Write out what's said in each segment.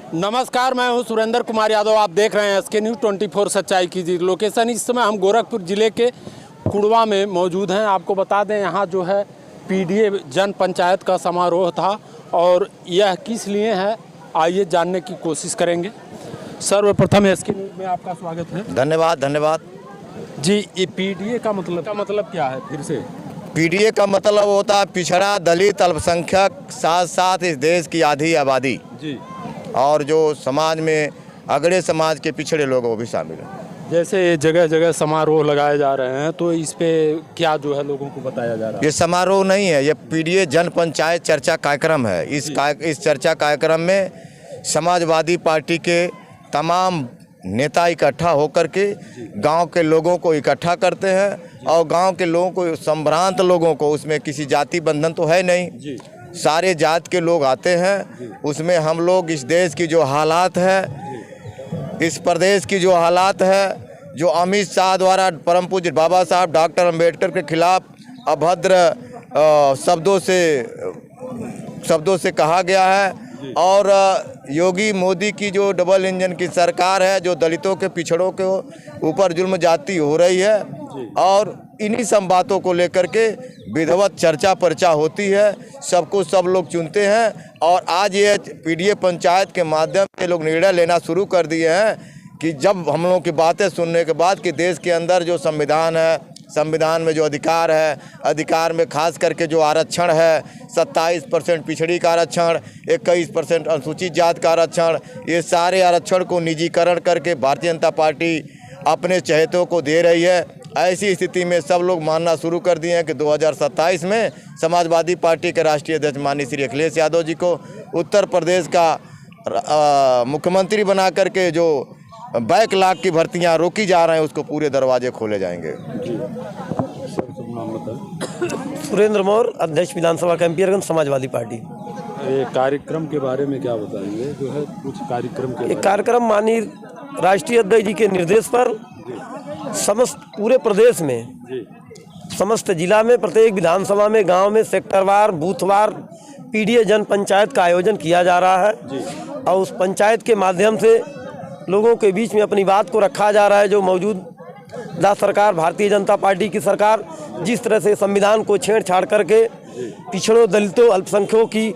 नमस्कार, मैं हूं सुरेंद्र कुमार यादव। आप देख रहे हैं SK न्यूज़ 24 सच्चाई की जीत। लोकेशन इस समय हम गोरखपुर ज़िले के कुड़वा में मौजूद हैं। आपको बता दें, यहाँ जो है PDA जन पंचायत का समारोह था और यह किस लिए है, आइए जानने की कोशिश करेंगे। सर्वप्रथम SK न्यूज़ में आपका स्वागत है। धन्यवाद जी। ये PDA का मतलब क्या है? फिर से PDA का मतलब होता है पिछड़ा, दलित, अल्पसंख्यक, साथ साथ इस देश की आधी आबादी जी, और जो समाज में अगड़े समाज के पिछड़े लोग वो भी शामिल हैं। जैसे जगह जगह समारोह लगाए जा रहे हैं, तो इस पे क्या जो है लोगों को बताया जा रहा है? ये समारोह नहीं है, ये PDA जन पंचायत चर्चा कार्यक्रम है। इस चर्चा कार्यक्रम में समाजवादी पार्टी के तमाम नेता इकट्ठा होकर के गांव के लोगों को इकट्ठा करते हैं और गांव के लोगों को, संभ्रांत लोगों को, उसमें किसी जाति बंधन तो है नहीं, सारे जात के लोग आते हैं। उसमें हम लोग इस देश की जो हालात है, इस प्रदेश की जो हालात है, जो अमित शाह द्वारा परम पूज्य बाबा साहब डॉक्टर अंबेडकर के खिलाफ अभद्र शब्दों से कहा गया है, और योगी मोदी की जो डबल इंजन की सरकार है, जो दलितों के पिछड़ों के ऊपर जुल्म जाती हो रही है, और इन्हीं सब बातों को लेकर के विधिवत चर्चा पर्चा होती है। सबको सब लोग चुनते हैं और आज ये PDA पंचायत के माध्यम से लोग निर्णय लेना शुरू कर दिए हैं कि जब हम लोगों की बातें सुनने के बाद कि देश के अंदर जो संविधान है, संविधान में जो अधिकार है, अधिकार में खास करके जो आरक्षण है, 27% पिछड़ी का आरक्षण, 21% अनुसूचित जात का आरक्षण, ये सारे आरक्षण को निजीकरण करके भारतीय जनता पार्टी अपने चहेतों को दे रही है। ऐसी स्थिति में सब लोग मानना शुरू कर दिए हैं कि 2027 में समाजवादी पार्टी के राष्ट्रीय अध्यक्ष माननीय श्री अखिलेश यादव जी को उत्तर प्रदेश का मुख्यमंत्री बना करके जो बैकलॉग की भर्तियां रोकी जा रहे हैं, उसको पूरे दरवाजे खोले जाएंगे। सुरेंद्र मौर्य, अध्यक्ष विधानसभा का MP समाजवादी पार्टी। ये कार्यक्रम के बारे में क्या बताएंगे? जो है कुछ कार्यक्रम के एक कार्यक्रम माननीय राष्ट्रीय अध्यक्ष जी के निर्देश पर समस्त पूरे प्रदेश में, समस्त जिला में, प्रत्येक विधानसभा में, गांव में, सेक्टरवार, बूथवार PDA जन पंचायत का आयोजन किया जा रहा है और उस पंचायत के माध्यम से लोगों के बीच में अपनी बात को रखा जा रहा है। जो मौजूदा सरकार, भारतीय जनता पार्टी की सरकार, जिस तरह से संविधान को छेड़छाड़ करके पिछड़ों, दलितों, अल्पसंख्यकों की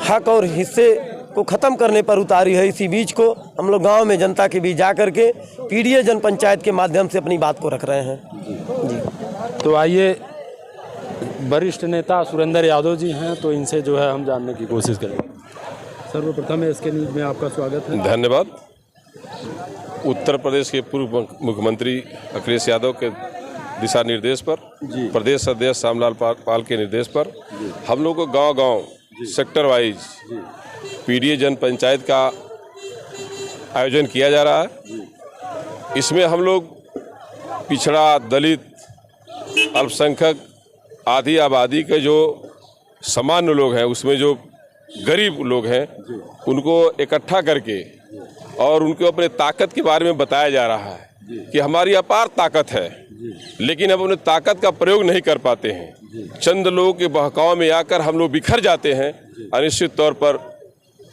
हक और हिस्से को ख़त्म करने पर उतारी है, इसी बीच को हम लोग गांव में जनता के बीच जा कर के PDA जन पंचायत के माध्यम से अपनी बात को रख रहे हैं। जी। तो आइए, वरिष्ठ नेता सुरेंद्र यादव जी हैं, तो इनसे जो है हम जानने की कोशिश करेंगे। सर्वप्रथम SK न्यूज़ में आपका स्वागत है। धन्यवाद। उत्तर प्रदेश के पूर्व मुख्यमंत्री अखिलेश यादव के दिशा निर्देश पर, प्रदेश अध्यक्ष श्यामलाल पाल के निर्देश पर हम लोग को गांव-गांव सेक्टर वाइज PDA जन पंचायत का आयोजन किया जा रहा है। इसमें हम लोग पिछड़ा, दलित, अल्पसंख्यक, आधी आबादी के जो सामान्य लोग हैं, उसमें जो गरीब लोग हैं, उनको इकट्ठा करके और उनको अपने ताकत के बारे में बताया जा रहा है कि हमारी अपार ताकत है, लेकिन अब अपने ताकत का प्रयोग नहीं कर पाते हैं। चंद लोगों के बहकाव में आकर हम लोग बिखर जाते हैं। अनिश्चित तौर पर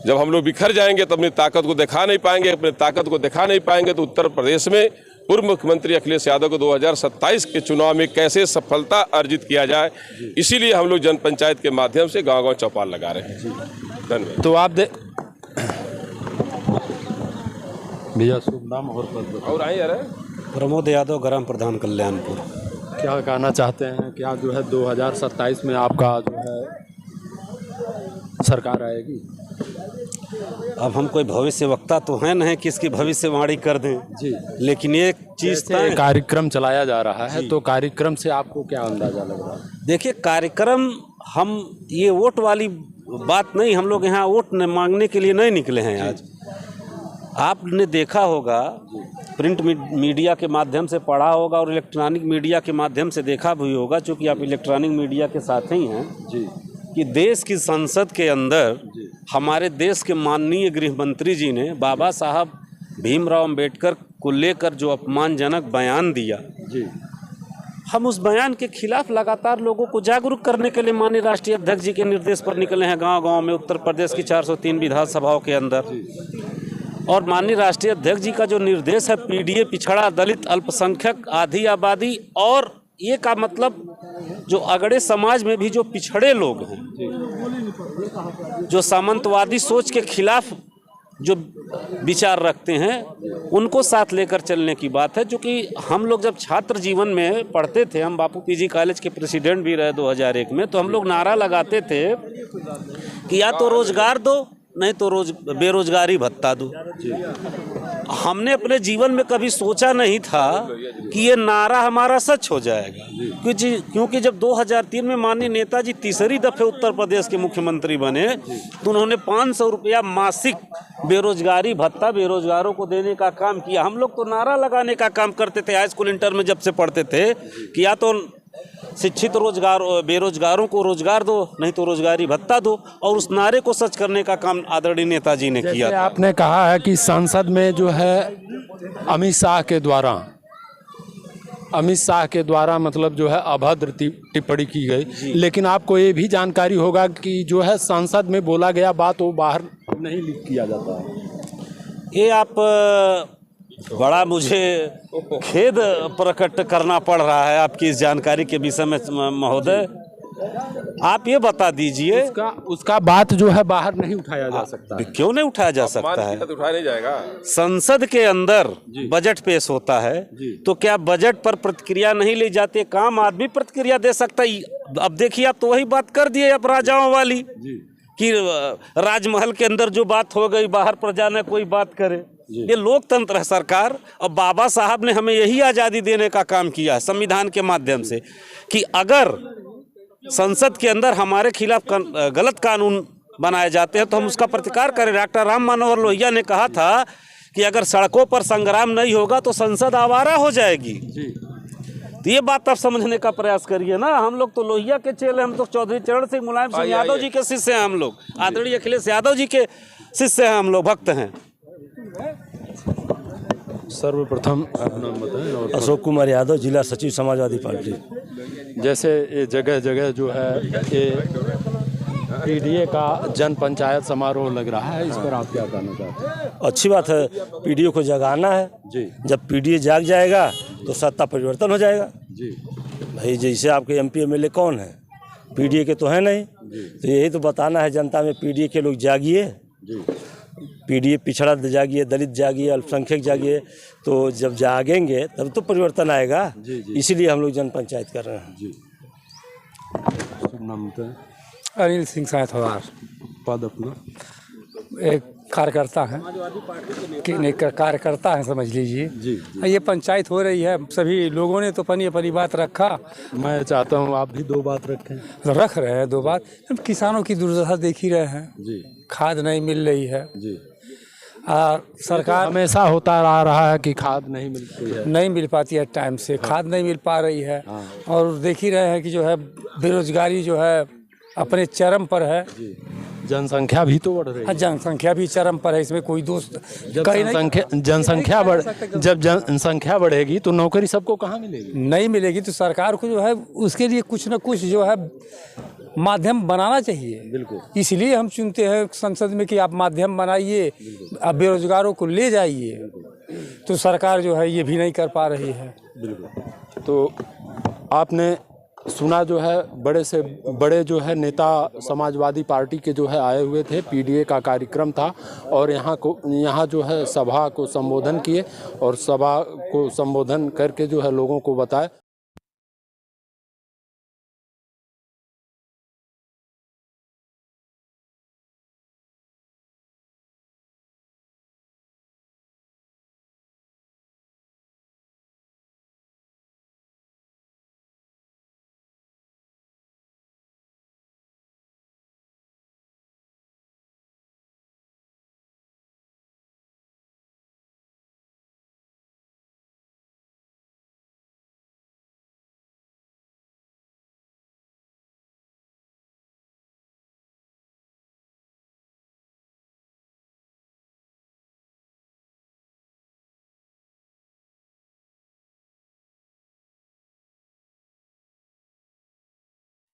जब हम लोग बिखर जाएंगे तो अपनी ताकत को दिखा नहीं पाएंगे। अपने ताकत को दिखा नहीं पाएंगे तो उत्तर प्रदेश में पूर्व मुख्यमंत्री अखिलेश यादव को 2027 के चुनाव में कैसे सफलता अर्जित किया जाए, इसीलिए हम लोग जन पंचायत के माध्यम से गाँव-गाँव चौपाल लगा रहे हैं। धन्यवाद। तो आप भैया शुभ नाम और आइए। अरे प्रमोद यादव, ग्राम प्रधान कल्याणपुर। क्या कहना चाहते हैं? क्या जो है 2027 में आपका जो है सरकार आएगी? अब हम कोई भविष्य वक्ता तो हैं नहीं कि इसकी भविष्यवाणी कर दें जी, लेकिन एक चीज़ कार्यक्रम चलाया जा रहा है, तो कार्यक्रम से आपको क्या अंदाजा लग रहा है? देखिए, कार्यक्रम, हम ये वोट वाली बात नहीं, हम लोग यहाँ वोट मांगने के लिए नहीं निकले हैं। आज आपने देखा होगा, प्रिंट मीडिया के माध्यम से पढ़ा होगा और इलेक्ट्रॉनिक मीडिया के माध्यम से देखा भी होगा, चूँकि आप इलेक्ट्रॉनिक मीडिया के साथ ही हैं जी, कि देश की संसद के अंदर हमारे देश के माननीय गृह मंत्री जी ने बाबा साहब भीमराव अंबेडकर को लेकर जो अपमानजनक बयान दिया जी, हम उस बयान के खिलाफ लगातार लोगों को जागरूक करने के लिए माननीय राष्ट्रीय अध्यक्ष जी के निर्देश पर निकले हैं गांव-गांव में उत्तर प्रदेश की 403 विधानसभाओं के अंदर। और माननीय राष्ट्रीय अध्यक्ष जी का जो निर्देश है, पीडीए, पिछड़ा, दलित, अल्पसंख्यक, आधी आबादी और ये का मतलब जो अगड़े समाज में भी जो पिछड़े लोग हैं, जो सामंतवादी सोच के खिलाफ जो विचार रखते हैं, उनको साथ लेकर चलने की बात है। जो कि हम लोग जब छात्र जीवन में पढ़ते थे, हम बापू पीजी कॉलेज के प्रेसिडेंट भी रहे 2001 में, तो हम लोग नारा लगाते थे कि या तो रोजगार दो, नहीं तो बेरोजगारी भत्ता दो। हमने अपने जीवन में कभी सोचा नहीं था कि ये नारा हमारा सच हो जाएगा, क्योंकि जब 2003 में माननीय नेताजी तीसरी दफे उत्तर प्रदेश के मुख्यमंत्री बने तो उन्होंने 500 रुपया मासिक बेरोजगारी भत्ता बेरोजगारों को देने का काम किया। हम लोग तो नारा लगाने का काम करते थे हाई स्कूल इंटर में जब से पढ़ते थे कि या तो शिक्षित बेरोजगारों को रोजगार दो, नहीं तो रोजगारी भत्ता दो, और उस नारे को सच करने का काम आदरणीय नेताजी ने किया था। आपने कहा है कि संसद में जो है अमित शाह के द्वारा मतलब जो है अभद्र टिप्पणी की गई, लेकिन आपको ये भी जानकारी होगा कि जो है संसद में बोला गया बात वो बाहर नहीं लीक किया जाता है। ये आप बड़ा मुझे खेद प्रकट करना पड़ रहा है आपकी इस जानकारी के विषय में महोदय। आप ये बता दीजिए, उसका बात जो है बाहर नहीं उठाया जा सकता है। क्यों नहीं उठाया जा सकता है? तो उठाया नहीं जाएगा। संसद के अंदर बजट पेश होता है तो क्या बजट पर प्रतिक्रिया नहीं ली जाती? काम आदमी प्रतिक्रिया दे सकता है। अब देखिए, आप तो वही बात कर दिए अब राजाओं वाली कि राजमहल के अंदर जो बात हो गई बाहर प्रजा न कोई बात करे। ये लोकतंत्र है सरकार, और बाबा साहब ने हमें यही आज़ादी देने का काम किया है संविधान के माध्यम से कि अगर संसद के अंदर हमारे खिलाफ गलत कानून बनाए जाते हैं तो हम उसका प्रतिकार करें। डॉक्टर राम मनोहर लोहिया ने कहा था कि अगर सड़कों पर संग्राम नहीं होगा तो संसद आवारा हो जाएगी। तो ये बात आप समझने का प्रयास करिए ना। हम लोग तो लोहिया के चेले, हम तो चौधरी चरण सिंह मुलायम सिंह यादव जी के शिष्य हैं। हम लोग आदरणीय अखिलेश यादव जी के शिष्य हैं, हम लोग भक्त हैं। सर्वप्रथम नाम बताएं। अशोक कुमार यादव, जिला सचिव समाजवादी पार्टी। जैसे ये जगह जगह जो है ये पीडीए का जन पंचायत समारोह लग रहा है, इस पर आप क्या कहना चाहते हैं? अच्छी बात है, पीडीए को जगाना है जी। जब पीडीए जाग जाएगा तो सत्ता परिवर्तन हो जाएगा जी। भाई जैसे आपके एमपी एमएलए कौन है? पीडीए के तो है नहीं, तो यही तो बताना है जनता में, पीडीए के लोग जागिए, पीडीए पिछड़ा जागिए, दलित जागिए, अल्पसंख्यक जागिए। तो जब जागेंगे तब तो परिवर्तन आएगा। इसीलिए हम लोग जन पंचायत कर रहे हैं जी। नाम अनिल सिंह सायथवार, पद अपना? एक कार्यकर्ता है कि नहीं, कार्यकर्ता है समझ लीजिए जी। ये पंचायत हो रही है, सभी लोगों ने तो अपनी अपनी बात रखा। मैं चाहता हूँ आप भी दो बात रखें। रख रहे हैं दो बात। हम किसानों की दुर्दशा देख ही रहे हैं जी, खाद नहीं मिल रही है जी। सरकार हमेशा होता आ रहा है कि खाद नहीं मिलती है, नहीं मिल पाती है टाइम से, खाद नहीं मिल पा रही है। और देख ही रहे हैं कि जो है बेरोजगारी जो है अपने चरम पर है। जनसंख्या भी तो बढ़ रही है। जनसंख्या भी चरम पर है, इसमें कोई दोस्त जब जनसंख्या बढ़ेगी तो नौकरी सबको कहाँ मिलेगी? नहीं मिलेगी। तो सरकार को जो है उसके लिए कुछ न कुछ जो है माध्यम बनाना चाहिए। बिल्कुल, इसलिए हम चुनते हैं संसद में कि आप माध्यम बनाइए, आप बेरोजगारों को ले जाइए। तो सरकार जो है ये भी नहीं कर पा रही है। बिल्कुल। तो आपने सुना जो है बड़े से बड़े जो है नेता समाजवादी पार्टी के जो है आए हुए थे, पीडीए का कार्यक्रम था और यहाँ जो है सभा को संबोधन किए और सभा को संबोधन करके जो है लोगों को बताए।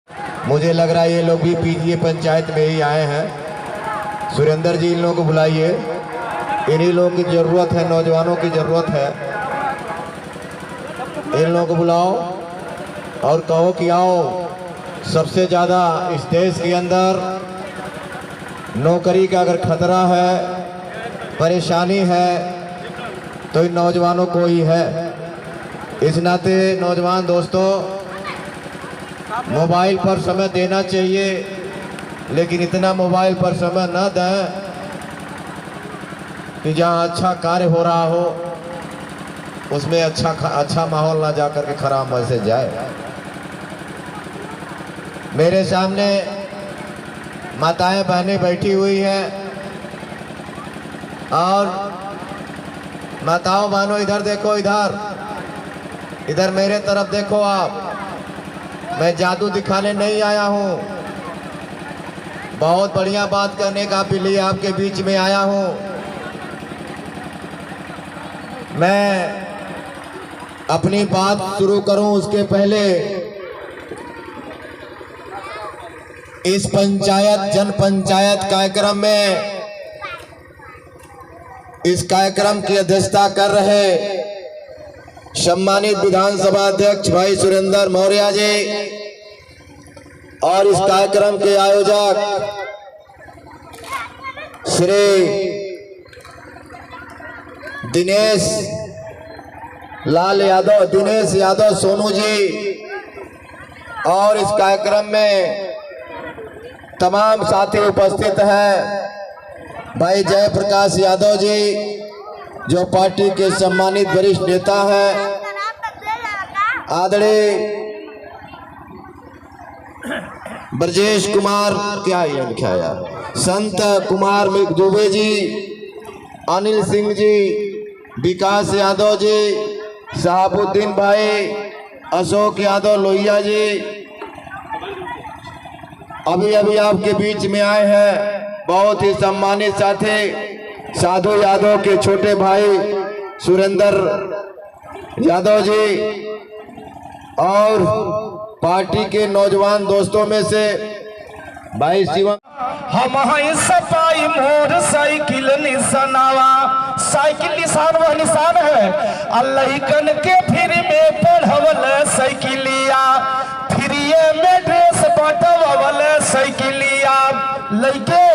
मुझे लग रहा है ये लोग भी पीडीए पंचायत में ही आए हैं। सुरेंद्र जी इन लोगों को बुलाइए, इन्हीं लोगों की ज़रूरत है, नौजवानों की ज़रूरत है। इन लोगों को बुलाओ और कहो कि आओ, सबसे ज़्यादा इस देश के अंदर नौकरी का अगर खतरा है, परेशानी है, तो इन नौजवानों को ही है। इस नाते नौजवान दोस्तों, मोबाइल पर समय देना चाहिए, लेकिन इतना मोबाइल पर समय न दें कि जहाँ अच्छा कार्य हो रहा हो उसमें अच्छा माहौल ना जा करके खराब मैसेज जाए। मेरे सामने माताएं बहनें बैठी हुई हैं, और माताओं बहनों इधर देखो, इधर मेरे तरफ देखो आप। मैं जादू दिखाने नहीं आया हूँ, बहुत बढ़िया बात करने का भी लिए आपके बीच में आया हूँ। मैं अपनी बात शुरू करूं उसके पहले इस पंचायत जन पंचायत कार्यक्रम में इस कार्यक्रम की अध्यक्षता कर रहे सम्मानित विधानसभा अध्यक्ष भाई सुरेंद्र मौर्य जी और इस कार्यक्रम के आयोजक श्री दिनेश यादव सोनू जी, और इस कार्यक्रम में तमाम साथी उपस्थित हैं। भाई जयप्रकाश यादव जी जो पार्टी के सम्मानित वरिष्ठ नेता हैं, आदरणीय ब्रजेश कुमार संत कुमार दुबे जी, अनिल सिंह जी, विकास यादव जी, साहबुद्दीन भाई, अशोक यादव लोहिया जी अभी आपके बीच में आए हैं। बहुत ही सम्मानित साथी साधु यादव के छोटे भाई सुरेंद्र यादव जी, और पार्टी के नौजवान दोस्तों में से भाई शिवम। हम सपाई मोर साइकिल निशानावा, साइकिल निशान वह निशान है अल्लाह कन के फिर में पढ़वल साइकिलिया, फ्रीए में ड्रेस बटवल साइकिलिया लइके।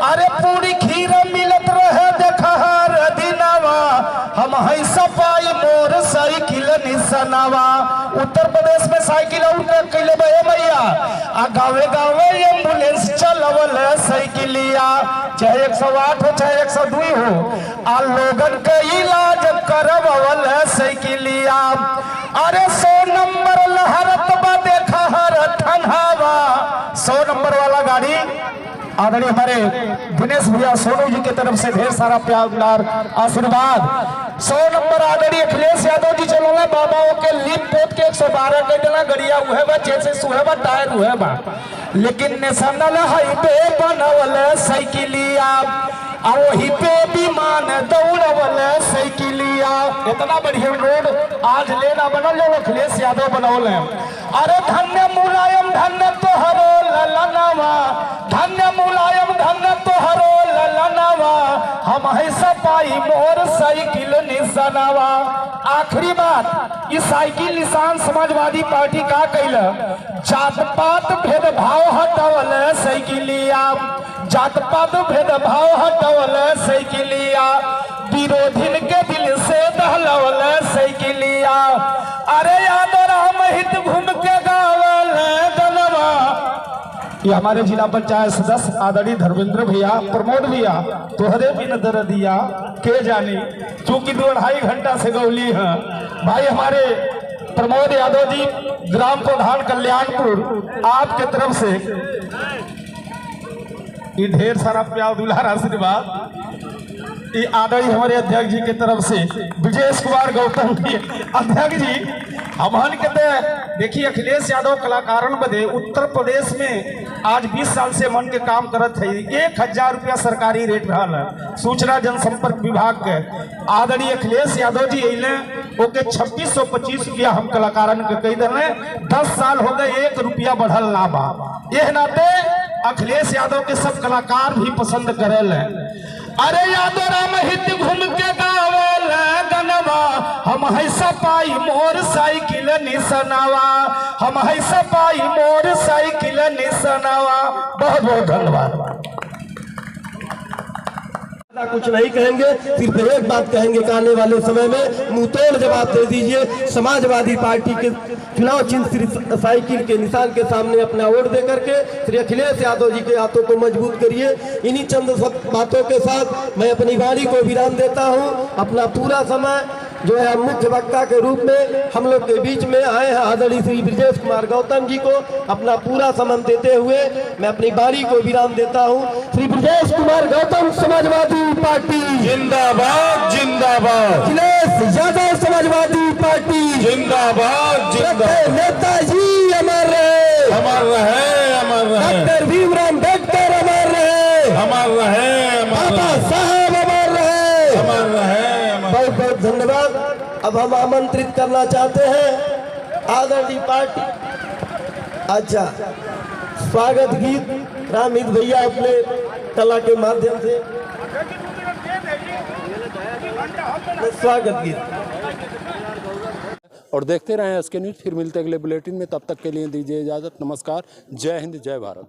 अरे पूरी खीर मिलत रहे देखा हर दिनावा, हम सपाई मोर साइकिल निशानावा। उत्तर प्रदेश में साइकिल और कैले बे मैया, आ गावे गावे एम्बुलेंस चलवल साइकिलिया, चाहे 108 हो चाहे 102 हो, आ लोगन के इलाज करवल साइकिलिया। अरे 100 नंबर लहरत बा देखा हर ठनहावा, 100 नंबर वाला गाड़ी आदरणीय हमारे दिनेश भैया सोनू जी की तरफ से ढेर सारा प्यार आशीर्वाद। 100 नंबर आदरणीय अखिलेश यादव जी चलोगे बाबाओं के लिप पोत के 112 के देना गड़िया उहे बा, जैसे सुहे बा, टायर उहे बा, लेकिन नेशनल हाईवे बनवल साइकिलिया, और वही पे विमान दौड़वल साइकिलिया। इतना बढ़िया रोड आज लेना बनल जो अखिलेश यादव बनवल है। अरे धन्य मुलायम धन्य तोहरो ललनावा, धन्य मुलायम धन्य तोहरो ललनावा, हम सपाई मोर साइकिल निशानावा। आखिरी बात, इस साइकिल निशान समाजवादी पार्टी का कैल जात पात भेदभाव हटवल साइकिलिया, जात पात भेदभाव हटवल साइकिलिया, विरोधिन के दिल से दहलवल साइकिलिया। अरे याद राम हित घूम के गावल दलवा। ये हमारे जिला पंचायत सदस्य आदरणीय धर्मेंद्र भैया, प्रमोद भैया, तोहरे भी नजर दिया के जानी, चूंकि 2-2.5 घंटा से गौली है। भाई हमारे प्रमोद यादव जी ग्राम प्रधान कल्याणपुर, आपके तरफ से ये ढेर सारा प्यार दुलार आशीर्वाद। ये आदरणीय हमारे अध्यक्ष जी की तरफ से ब्रजेश कुमार गौतम जी अध्यक्ष जी हमन के देखिए अखिलेश यादव कलाकारन बदे उत्तर प्रदेश में आज 20 साल से मन के काम करत है। 1000 रुपया सरकारी रेट रहा सूचना जनसंपर्क विभाग के आदरणीय अखिलेश यादव जी अले ओके 2625 रुपया हम कलाकारन के कही दिले 10 साल हो गए 1 रुपया बढ़ल ना बा। यह नाते अखिलेश यादव के सब कलाकार भी पसंद करेल। अरे यादव राम हित घूम के गावल गनवा हम है सपाई मोर साइकिल निसनावा हम है सपाई मोर साइकिल निसनावा। बहुत बहुत धन्यवाद। कुछ नहीं कहेंगे, सिर्फ एक बात कहेंगे कि आने वाले समय में मुंहतोड़ जवाब दे दीजिए। समाजवादी पार्टी के चुनाव चिन्ह श्री साइकिल के निशान के सामने अपना वोट दे करके श्री अखिलेश यादव जी के हाथों को मजबूत करिए। इन्हीं चंद बातों के साथ मैं अपनी गाड़ी को विराम देता हूं। अपना पूरा समय जो है मुख्य वक्ता के रूप में हम लोग के बीच में आए हैं आदरणीय श्री ब्रजेश कुमार गौतम जी को अपना पूरा समय देते हुए मैं अपनी बारी को विराम देता हूं। श्री ब्रजेश कुमार गौतम समाजवादी पार्टी जिंदाबाद जिंदाबाद। अखिलेश यादव समाजवादी पार्टी जिंदाबाद जिंदाबाद। नेताजी अमर रहे, अमर रहे, अमर रहे। डॉक्टर भीमराव अम्बेडकर अमर रहे, अमर रहे, बाबा साहब अमर रहे, अमर रहे। बहुत बहुत धन्यवाद। अब हम आमंत्रित करना चाहते हैं आदरणीय पार्टी अच्छा स्वागत गीत रामित भैया अपने कला के माध्यम से स्वागत गीत और देखते रहें SK न्यूज़। फिर मिलते अगले बुलेटिन में, तब तक के लिए दीजिए इजाज़त। नमस्कार, जय हिंद, जय भारत।